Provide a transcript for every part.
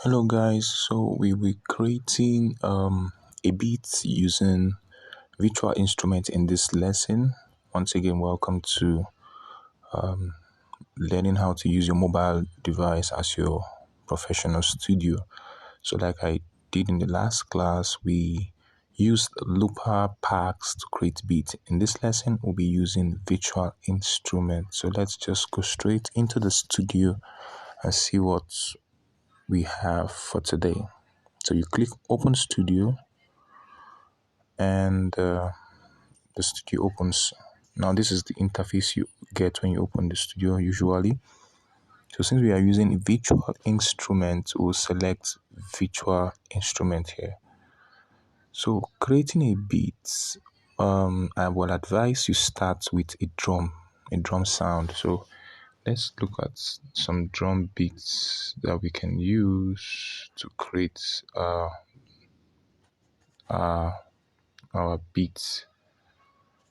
Hello guys, so we will creating a beat using virtual instrument in this lesson. Once again, welcome to learning how to use your mobile device as your professional studio. So like I did in the last class, we used looper packs to create beat. In this lesson, we'll be using virtual instrument. So let's just go straight into the studio and see what we have for today. So you click open studio and the studio opens. Now this is the interface you get when you open the studio usually. So since we are using virtual instrument, we'll select virtual instrument here. So creating a beat, I will advise you start with a drum sound. So let's look at some drum beats that we can use to create our beats.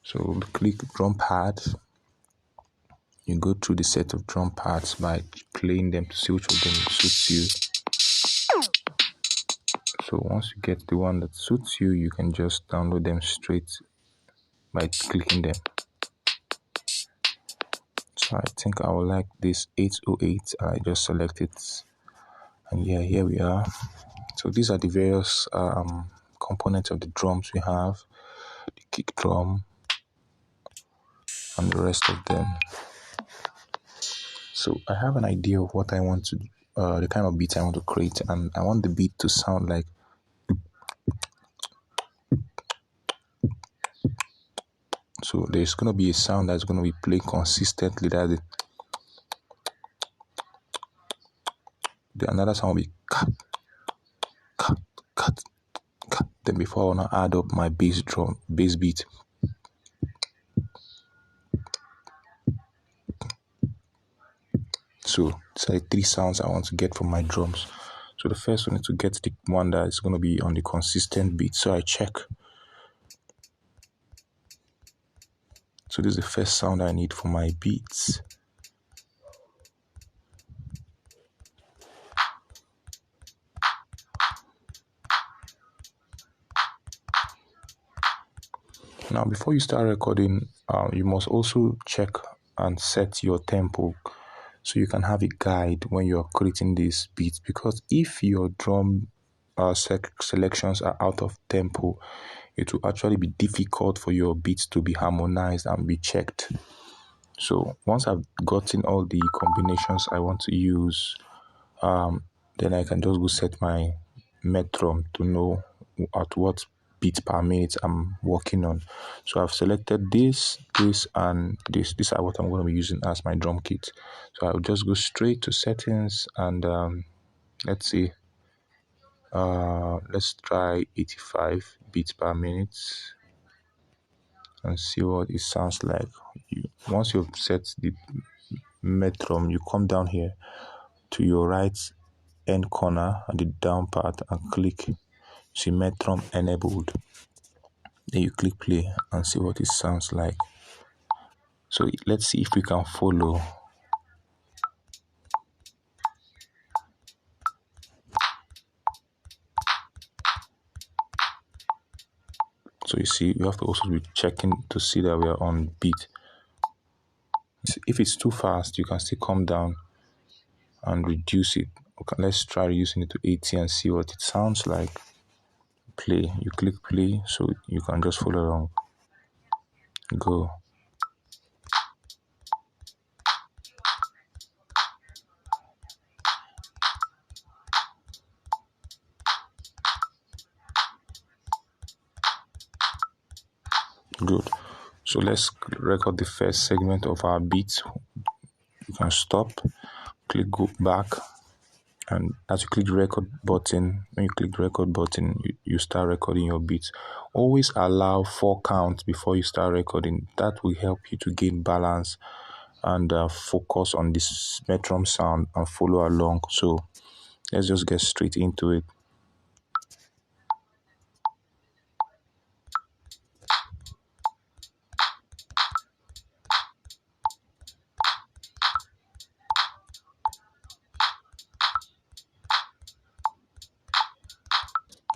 So click drum pads. You go through the set of drum pads by playing them to see which of them suits you. So once you get the one that suits you, you can just download them straight by clicking them. So I think I would like this 808. I just select it, and yeah, here we are. So these are the various components of the drums we have: the kick drum and the rest of them. So I have an idea of what I want to, the kind of beat I want to create, and I want the beat to sound like. So there's gonna be a sound that's gonna be played consistently. Another sound will be cut, cut, cut, cut. Then before I wanna add up my bass beat. So it's like three sounds I want to get from my drums. So the first one is to get the one that is gonna be on the consistent beat. So I check. So this is the first sound I need for my beats. Now, before you start recording, you must also check and set your tempo so you can have a guide when you're creating these beats. Because if your drum selections are out of tempo, it will actually be difficult for your beats to be harmonized and be checked. So once I've gotten all the combinations I want to use, then I can just go set my metronome to know at what beat per minute I'm working on. So I've selected this, and this. These are what I'm going to be using as my drum kit. So I'll just go straight to settings and let's see. Let's try 85 beats per minute and see what it sounds like. Once you've set the metronome, you come down here to your right end corner at the down part and click see metronome enabled. Then you click play and see what it sounds like. So let's see if we can follow. So you see, we have to also be checking to see that we are on beat. If it's too fast, you can still come down and reduce it. Okay, let's try reducing it to 80 and see what it sounds like. Play. You click play so you can just follow along. Go. Good. So let's record the first segment of our beat. You can stop, click go back, and as you click the record button, when you click the record button, you start recording your beats. Always allow 4 counts before you start recording. That will help you to gain balance and focus on this metronome sound and follow along. So let's just get straight into it.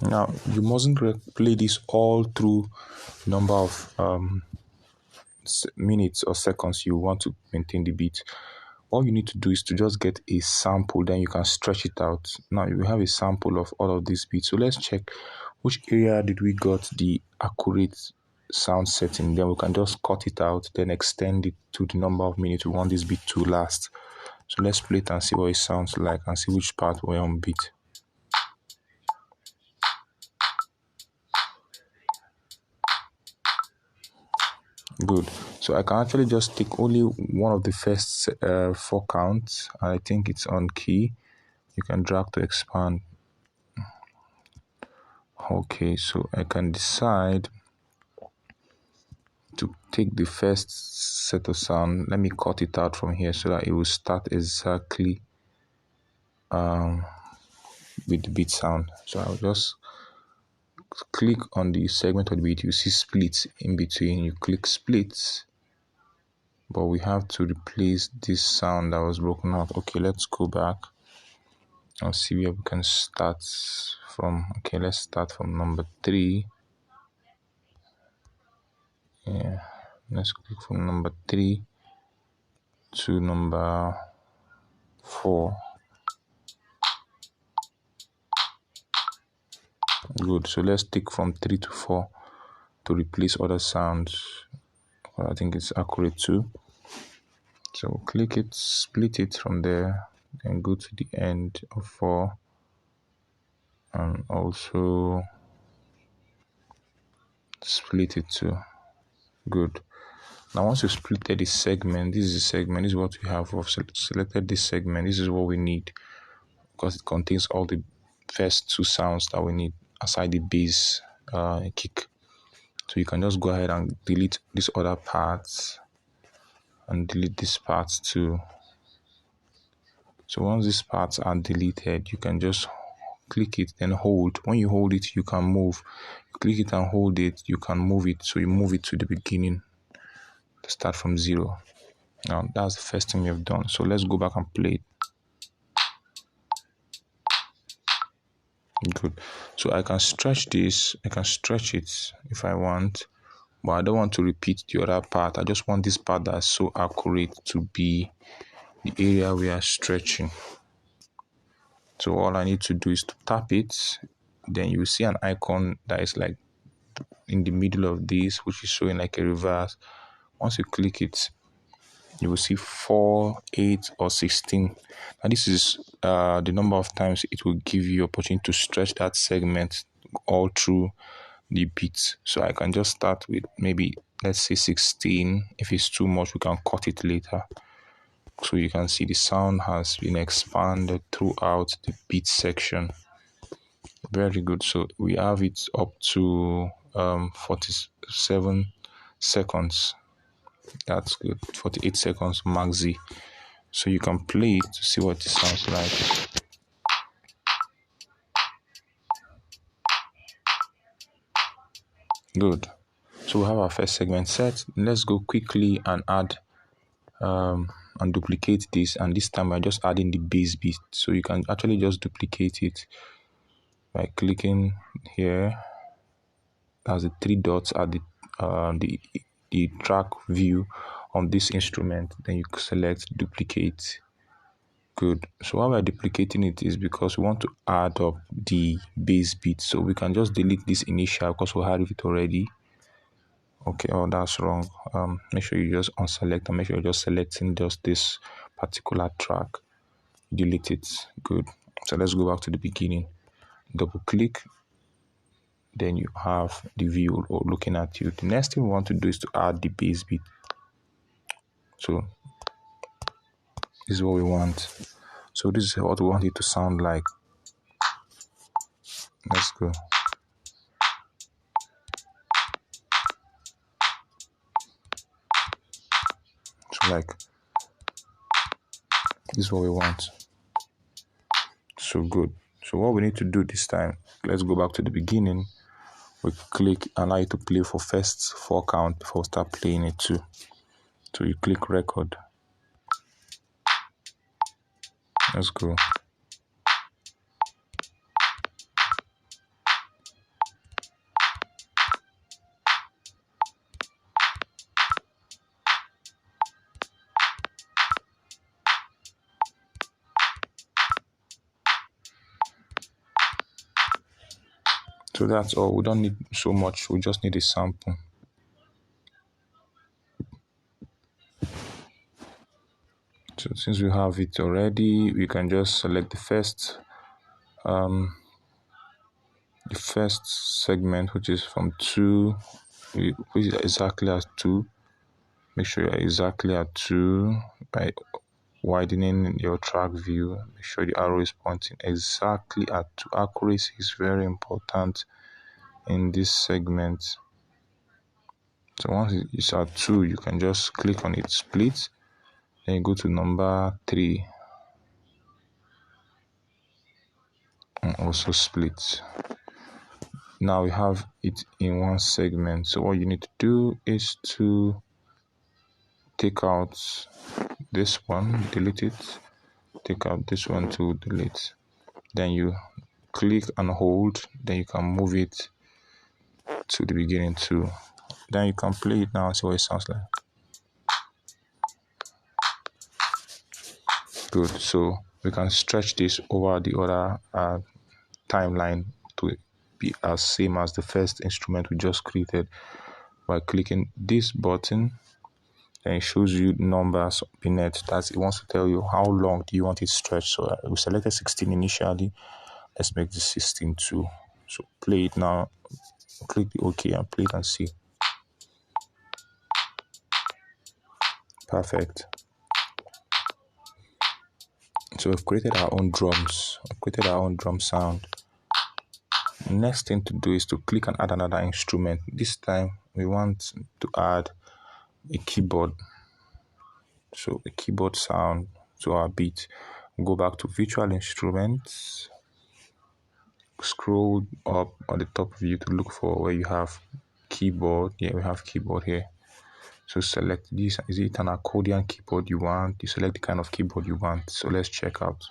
Now you mustn't play this all through number of minutes or seconds you want to maintain the beat. All you need to do is to just get a sample, then you can stretch it out. Now you have a sample of all of these beats. So let's check which area did we got the accurate sound setting. Then we can just cut it out, then extend it to the number of minutes we want this beat to last. So let's play it and see what it sounds like and see which part we're on beat. Good. So I can actually just take only one of the first 4 counts, and I think it's on key. You can drag to expand. Okay, so I can decide to take the first set of sound. Let me cut it out from here so that it will start exactly with the beat sound. So I'll just click on the segment of the beat. You see splits in between. You click splits, but we have to replace this sound that was broken out. Okay, let's go back and see where we can start from. Okay, let's start from number 3. Yeah, let's click from number 3 to number 4. Good. So let's take from 3 to 4 to replace other sounds. I think it's accurate too. So click it, split it from there, and go to the end of 4, and also split it too. Good. Now once you splitted this segment, this is the segment, this is what we have. We've selected this segment. This is what we need because it contains all the first 2 sounds that we need aside the bass kick. So you can just go ahead and delete these other parts and delete these parts too. So once these parts are deleted, you can just click it and hold. When you hold it, you can move. You click it and hold it, you can move it. So you move it to the beginning to start from 0. Now that's the first thing we have done. So let's go back and play it. Good. So I can stretch this. I can stretch it if I want, but I don't want to repeat the other part. I just want this part that's so accurate to be the area we are stretching. So all I need to do is to tap it. Then you will see an icon that is like in the middle of this, which is showing like a reverse. Once you click it, you will see 4, 8, or 16. And this is the number of times it will give you opportunity to stretch that segment all through the beat. So I can just start with maybe, let's say 16. If it's too much, we can cut it later. So you can see the sound has been expanded throughout the beat section. Very good. So we have it up to 47 seconds. That's good. 48 seconds maxi. So you can play it to see what it sounds like. Good. So we have our first segment set. Let's go quickly and add and duplicate this. And this time we're just adding the bass beat. So you can actually just duplicate it by clicking here. As the 3 dots at the track view on this instrument. Then you select duplicate. Good. So why we're duplicating it is because we want to add up the bass beat. So we can just delete this initial because we have it already. Okay, oh, that's wrong. Make sure you just unselect and make sure you're just selecting just this particular track. Delete it. Good. So let's go back to the beginning. Double click. Then you have the view looking at you. The next thing we want to do is to add the bass beat. So this is what we want. So this is what we want it to sound like. Let's go. So like this is what we want. So good. So what we need to do this time, let's go back to the beginning. We click allow it to play for first 4 count before we start playing it too. So you click record. Let's go. So that's all. We don't need so much. We just need a sample. So since we have it already, we can just select the first segment, which is from 2, which is exactly at 2. Make sure you're exactly at 2 by widening your track view. Make sure the arrow is pointing exactly at 2. Accuracy is very important in this segment. So once it's at 2, you can just click on it, split, then you go to number 3 and also split. Now we have it in one segment. So what you need to do is to take out this one, delete it, take out this one to delete. Then you click and hold, then you can move it to the beginning too. Then you can play it now and see what it sounds like. Good. So we can stretch this over the other timeline to be as same as the first instrument we just created by clicking this button. And it shows you numbers beneath. That it wants to tell you how long do you want it stretched. So we selected 16 initially. Let's make this 16 too. So play it now. Click the OK and play it and see. Perfect. So we've created our own drums. We've created our own drum sound. Next thing to do is to click and add another instrument. This time we want to add a keyboard. So a keyboard sound to our beat. Go back to virtual instruments. Scroll up on the top view to look for where you have keyboard. Yeah, we have keyboard here. So select this. Is it an accordion keyboard you want? You select the kind of keyboard you want. So let's check out.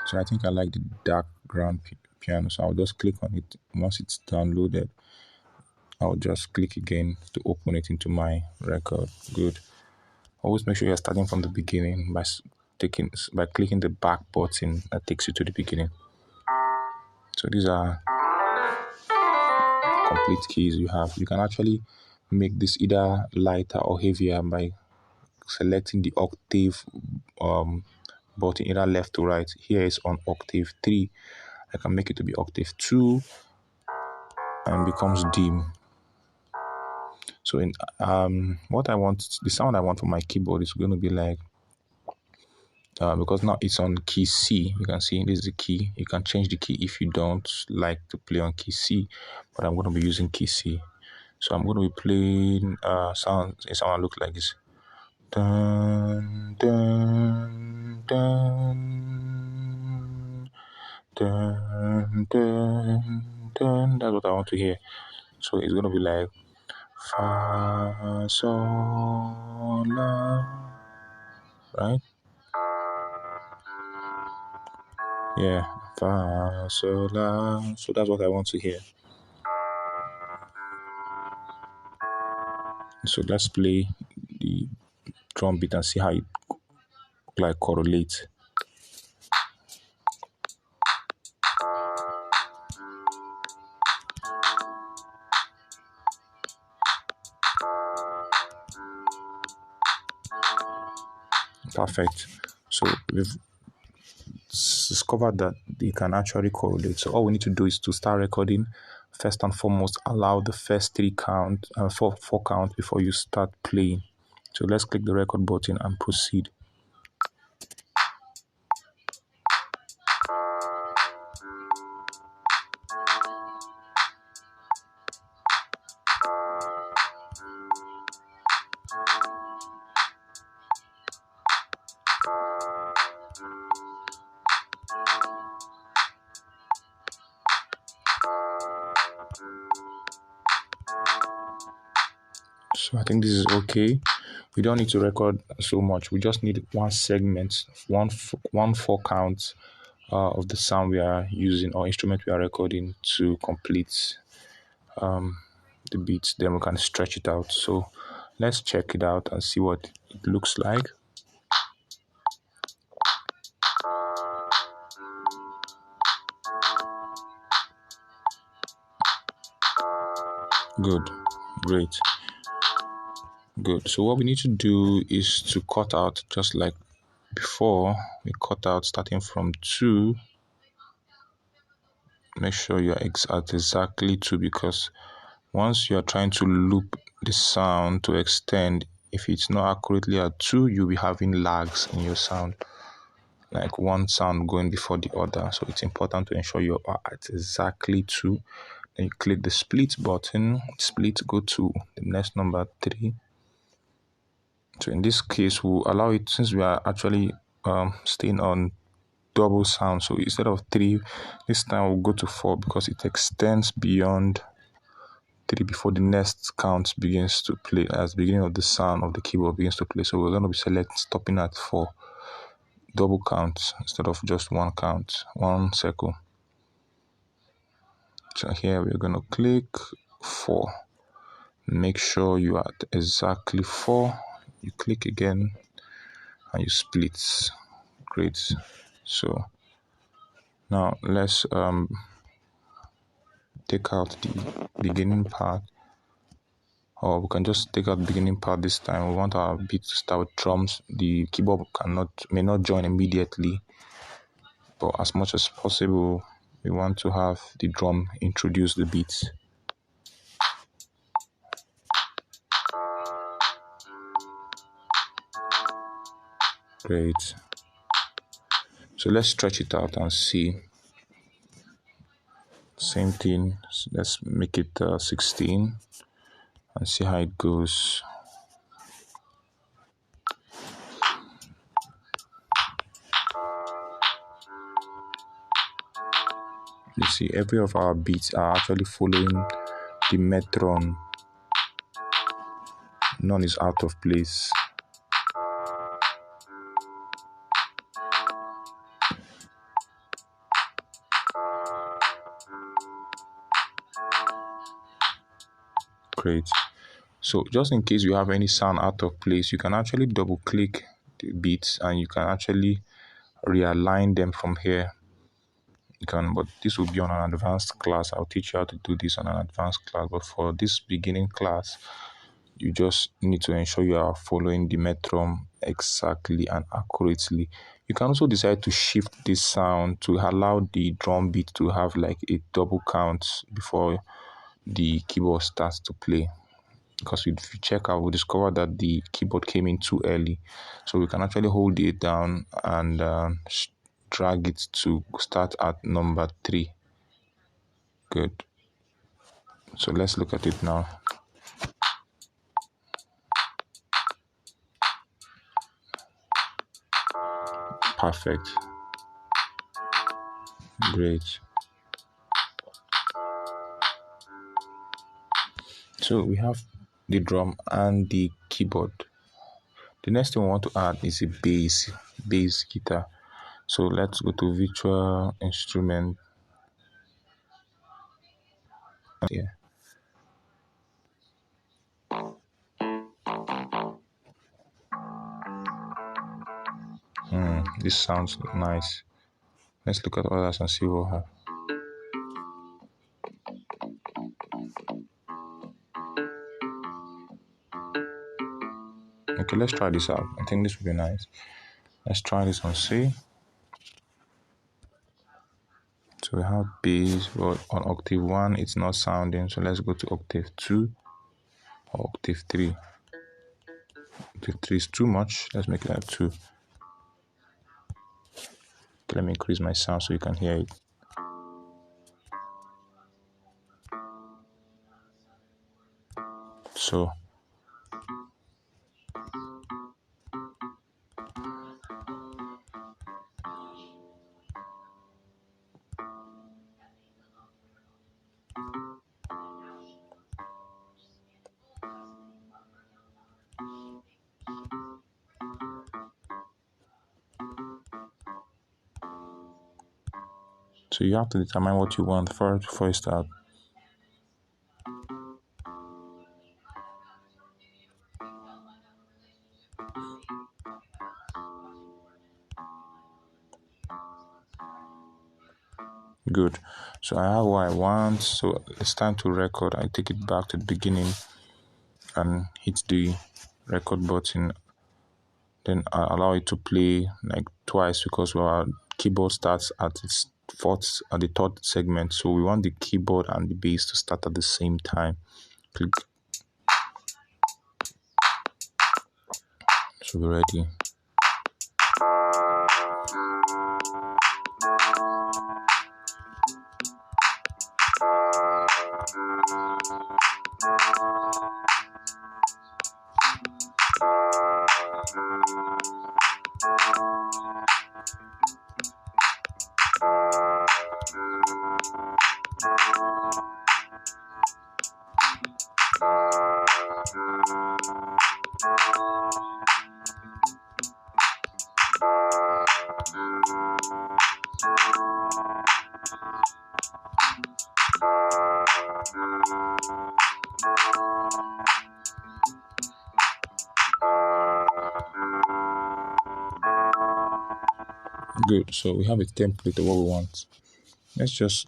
So I think I like the dark ground piano. So I'll just click on it. Once it's downloaded, I'll just click again to open it into my record. Good. Always make sure you're starting from the beginning by clicking the back button that takes you to the beginning. So these are complete keys you have. You can actually make this either lighter or heavier by selecting the octave button, either left to right. Here is on octave 3. I can make it to be octave 2 and becomes dim. So in the sound I want for my keyboard is going to be like, because now it's on key C. You can see this is the key. You can change the key if you don't like to play on key C, but I'm going to be using key C. So I'm going to be playing sound look like this. Dun, dun, dun, dun, dun, dun. That's what I want to hear. So it's going to be like fa, sol, la, right? Yeah, fa, sol, la. So that's what I want to hear. So let's play the drum beat and see how it correlates. Perfect. So we've discovered that it can actually correlate. So all we need to do is to start recording. First and foremost, allow the first four count before you start playing. So let's click the record button and proceed. So I think this is okay. We don't need to record so much. We just need one segment, one 4 count of the sound we are using or instrument we are recording to complete the beats. Then we can stretch it out. So Let's check it out and see what it looks like. Good, great, good. So what we need to do is to cut out, just like before, we cut out starting from 2. Make sure you're at exactly 2, because once you're trying to loop the sound to extend, if it's not accurately at 2, you'll be having lags in your sound, like one sound going before the other. So it's important to ensure you are at exactly 2. Then you click the split button, split, go to the next number 3. So in this case, we'll allow it, since we are actually staying on double sound. So instead of 3, this time we'll go to 4, because it extends beyond 3 before the next count begins to play, as the beginning of the sound of the keyboard begins to play. So we're going to be stopping at 4, double counts instead of just one count, one circle. So here we're going to click 4. Make sure you are at exactly 4. You click again and you split. Great. So now let's take out the beginning part, or we can just take out the beginning part this time. We want our beat to start with drums. The keyboard may not join immediately, but as much as possible, we want to have the drum introduce the beats. Great. So let's stretch it out and see. Same thing. So let's make it 16 and see how it goes. You see, every of our beats are actually following the metron. None is out of place. Great. So just in case you have any sound out of place, you can actually double click the beats and you can actually realign them from here. You can, but this will be on an advanced class. I'll teach you how to do this on an advanced class. But for this beginning class, you just need to ensure you are following the metron exactly and accurately. You can also decide to shift this sound to allow the drum beat to have like a double count before the keyboard starts to play. Because if you check out, we'll discover that the keyboard came in too early. So we can actually hold it down and drag it to start at number 3. Good. So let's look at it now. Perfect. Great. So we have the drum and the keyboard. The next thing we want to add is a bass guitar. So let's go to virtual instrument. Yeah. This sounds nice. Let's look at others and see what we have. Okay, let's try this out. I think this would be nice. Let's try this on C. So we have bass, but on octave 1 it's not sounding. So let's go to octave 2 or octave 3. Octave 3 is too much. Let's make it at 2. Okay, let me increase my sound so you can hear it. So you have to determine what you want first before you start. Good. So I have what I want. So it's time to record. I take it back to the beginning and hit the record button. Then I allow it to play like twice because our keyboard starts at the third segment. So we want the keyboard and the bass to start at the same time. Click. So we're ready. Good. So we have a template of what we want. Let's just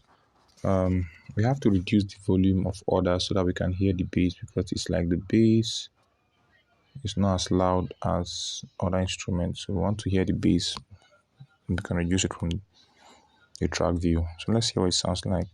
we have to reduce the volume of order so that we can hear the bass, because it's like the bass is not as loud as other instruments. So we want to hear the bass. We can reduce it from the track view. So let's hear what it sounds like.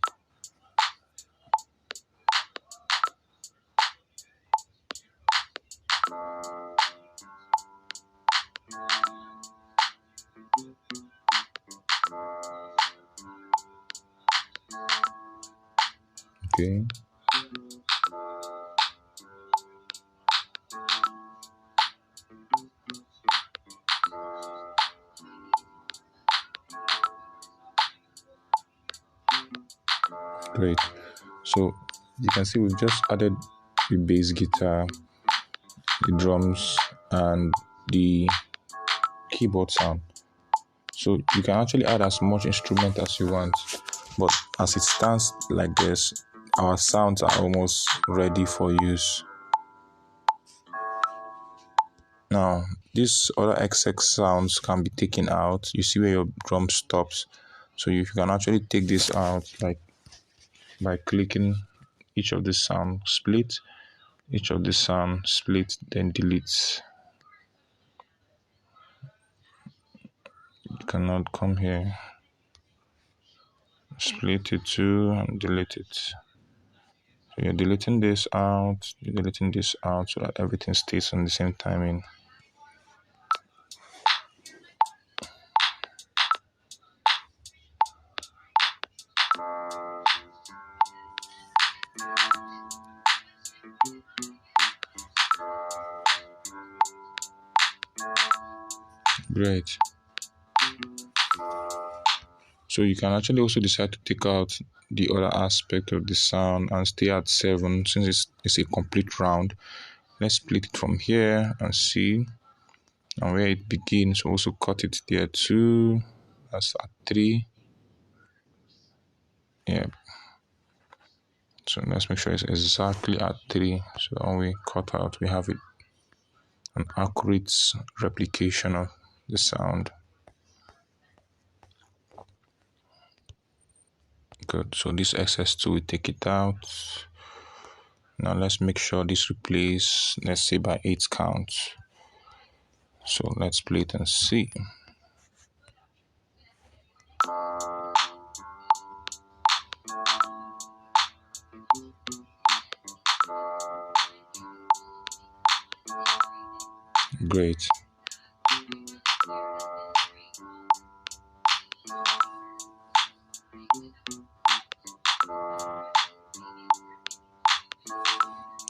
Okay. Great. So you can see we've just added the bass guitar, the drums, and the keyboard sound. So you can actually add as much instrument as you want, but as it stands like this, our sounds are almost ready for use. Now, these other XX sounds can be taken out. You see where your drum stops. So you can actually take this out like by clicking each of the sound, split, each of the sound, split, then delete. You cannot come here, split it too, and delete it. So you're deleting this out, you're deleting this out so that everything stays on the same timing. Great. So you can actually also decide to take out the other aspect of the sound and stay at 7 since it's a complete round. Let's split it from here and see. And where it begins, also cut it there too. That's at 3. Yeah. So let's make sure it's exactly at 3. So that when we cut out, we have an accurate replication of the sound. Good. So this excess2, we take it out. Now let's make sure this replace, let's say by 8 counts. So let's play it and see. Great.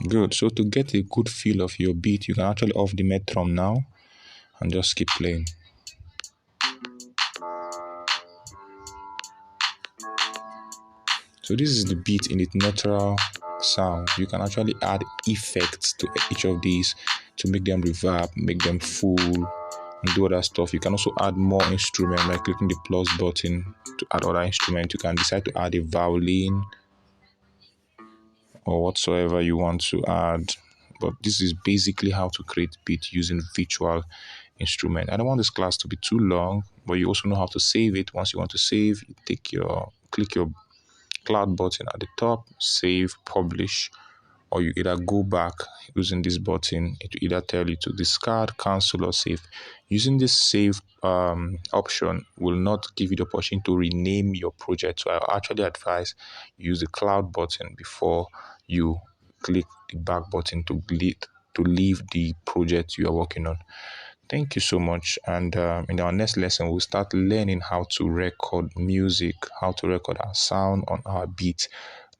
Good. So to get a good feel of your beat, you can actually off the metronome now and just keep playing. So this is the beat in its natural sound. You can actually add effects to each of these to make them reverb, make them full, and do other stuff. You can also add more instruments by clicking the plus button to add other instruments. You can decide to add a violin or whatsoever you want to add. but this is basically how to create beat using virtual instrument. I don't want this class to be too long, but you also know how to save it. Once you want to save, you click your cloud button at the top, save, publish, or you either go back using this button. It will either tell you to discard, cancel, or save. Using this save option will not give you the opportunity to rename your project. So I actually advise you use the cloud button before you click the back button to leave the project you are working on. Thank you so much. And in our next lesson, we'll start learning how to record music, how to record our sound on our beat,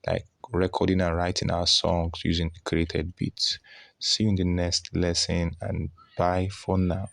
like recording and writing our songs using created beats. See you in the next lesson, and bye for now.